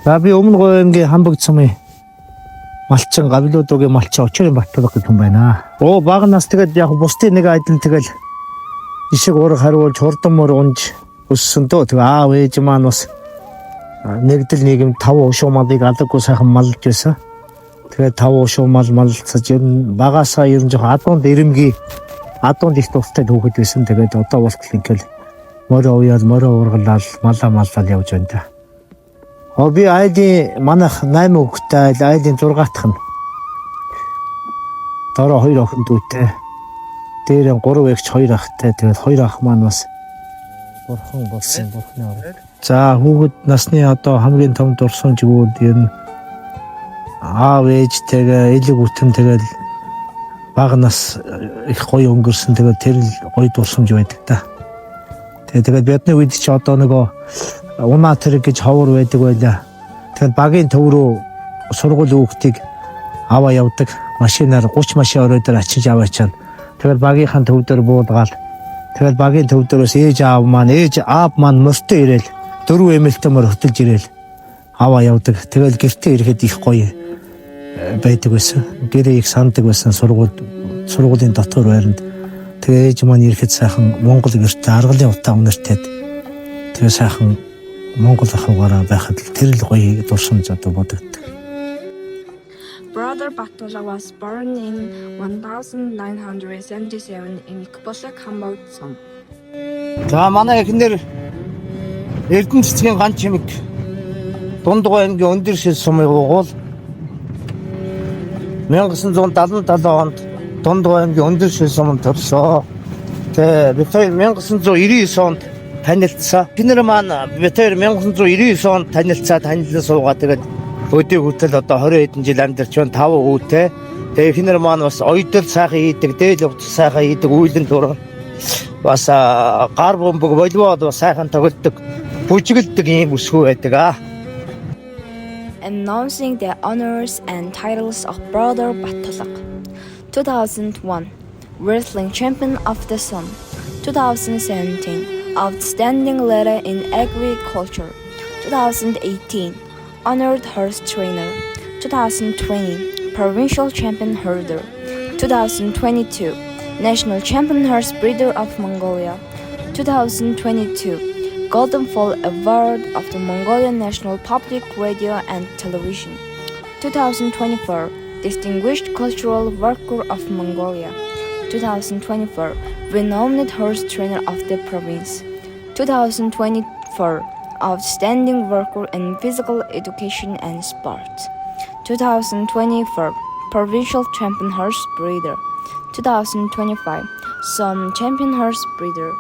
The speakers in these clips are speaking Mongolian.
За би өмнө говьмгийн хамбогд сумын малчин гавлуудгийн малчин очрын Батболог гэх хүн байна. Бага нас тэгээд яг бусдын нэг айдал тэгэл ишиг ураг хариулж хурдан мөр унж өссөн дөө. Тэгээ аав ээж маань бас нэгдэл нийгэм 5 ушуу малыг алгагүй сайхан малж байсан. Тэгээд 5 ушуу малцаж ер нь багасаа ер нь жоохон адуунд ирэмгий адуунд их тустай хөөхд байсан. Тэгээд одоо болтол ингээл морь уяал морь ургалал маллал явж байна та. Би айлын манайх 8 хүүхэдтэй айлын 6 дахь нь. Дараа 2 охин дүүтэй. Дээр нь 3 эгч 2 ахтай. Тэгээд 2 ах маань бас бурхан болсон бурхны орой. За хүүхэд насны одоо хамгийн том дурсамж өгөөд ер нь аав ээжтэйгээ элэг үтэн тэгэл бага нас их гоё өнгөрсөн. Тэгээд тэр л гоё дурсамж байдаг та. Тэгээд бидний үед ч одоо нөгөө унаа тэрэг гэж ховор байдаг байлаа. Тэгэхээр багийн төв рүү сургууль хүүхдийг аваа явдаг. Машинаар 30 машин оройдоор ачиж аваачаад. Тэгэхээр багийнхаа төв дээр буулгаал. Тэгэхээр багийн төв дээрээс ээж аав маань мөртөө ирээл 4 эмэлтэй мөр хөтөлж ирээл аваа явдаг. Тэгэл гэртээ ирэхэд их гоё байдаг байсан. Гэрээ их санддаг байсан сургуулийн дотор байранд. Тэгээ ээж маань ирэхэд сайхан Монгол гэртээ аргалын утаа өнөртээд тэгээ сайхан Монгол ахуйгаараа байхад тэр л гоё дурсамж одоо бодогддог. Brother Batbолог was born in 1977 in Батболог, Хамбогд сум. За манай эхнэр Эрдэнэ цэцгийн ганц чимэг Дундгой аймгийн Өндөршил сумын угуул 1977 онд Дундгой аймгийн Өндөршил суманд төрсөн. Тэгээ 1999 онд танилцсан. Эхнэр маань бид 1999 онд танилцаад танилцсан суугаа тэгээд өдөө хүртэл одоо 20 хэдэн жил амьдарч байна. 5 хүүтэй. Тэгээ эхнэр маань бас оёдол сайхан хийдэг, дээл явц сайхан хийдэг, үйлэн дуран бас гар бомбог волейбол бас сайхан тоглодог, бүжиглдэг ийм өсгөө байдаг. Announcing the honors and titles of Brother Batbолог. 2001 Wrestling Champion of the Sun. 2017 Outstanding Leader in Agriculture. 2018 Honored Horse Trainer. 2020 Provincial Champion Herder. 2022 National Champion Horse Breeder of Mongolia. 2022 Golden Fall Award of the Mongolian National Public Radio and Television. 2024 Distinguished Cultural Worker of Mongolia. 2024 Renowned Horse Trainer of the Province. 2024 Outstanding Worker in Physical Education and Sports. 2024 Provincial Champion Horse Breeder. 2025 Some Champion Horse Breeder.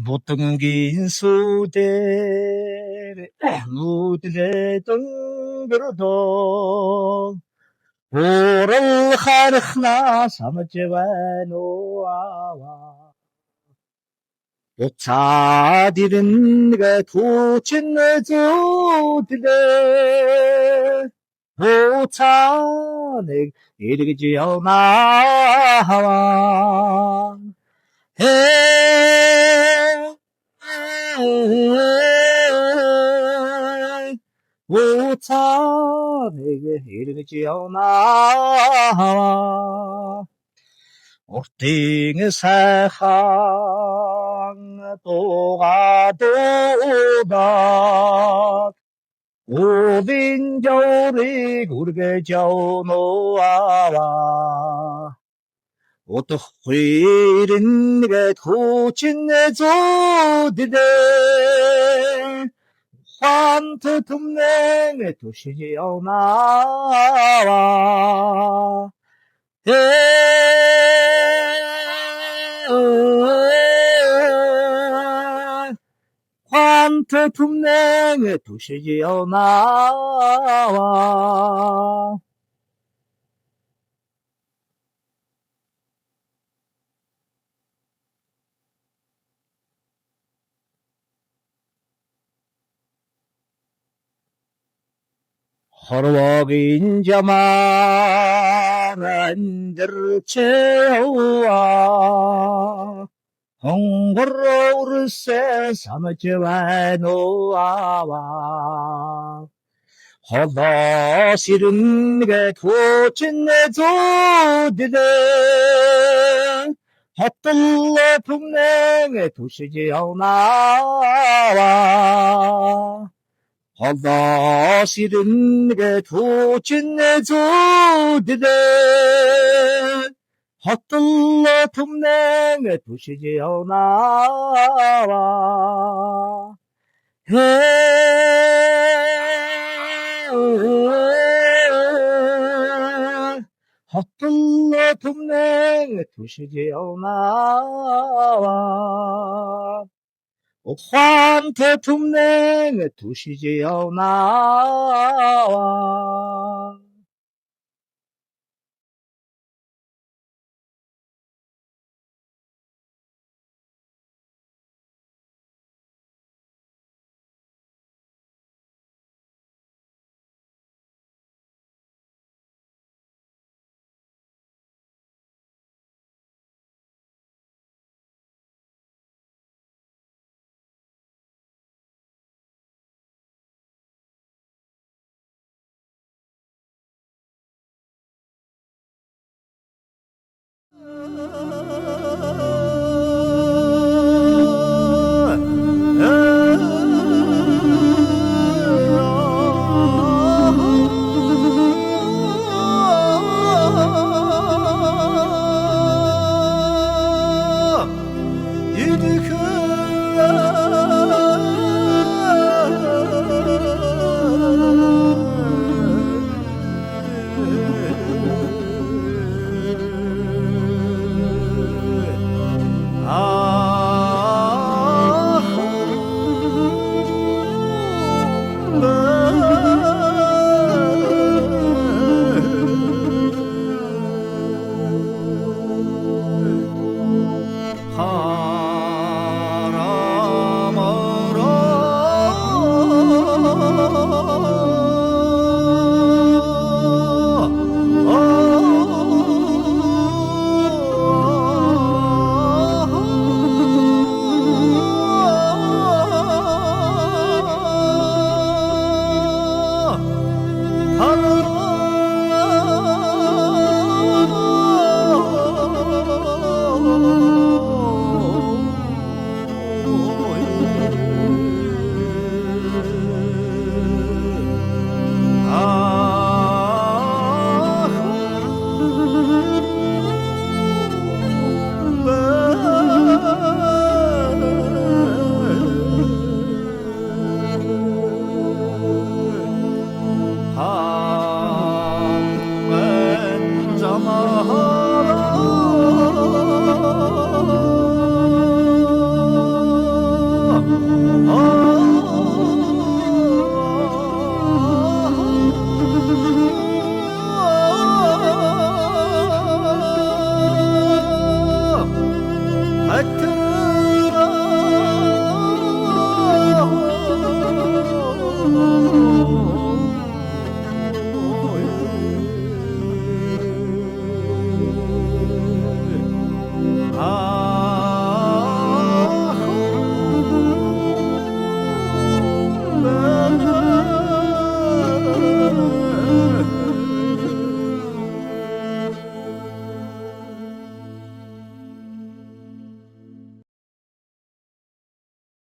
Будангийн сүдээр нүдлээ дөнгөрдөө Урал харахнаас амж байна уу аваа Уцаад ирнэ түүчин зүудлээ Уцааныг эргэж явнаа 우차내게 이르지 않아 옥딩의 사항 또가도다 우빈저리 굴게 저노아와 Утхуириннэгэт хүчнэзүүддэ ухаант түмнэн түшиж явнаа ухаант түмнэн түшиж явнаа хорвогийн жамаар амьдрчээва хонгор өрсөө санаж байна уу аваа холоос ирнэгэт хүчнэ зүүддэ хотл түмнэн түшиж явнаа холоос ирнэгэт хүчнэ зүүддэ хотл түмнэн түшиж явнаа хотл түмнэн түшиж явнаа ухаант түмнэн түшиж явнаа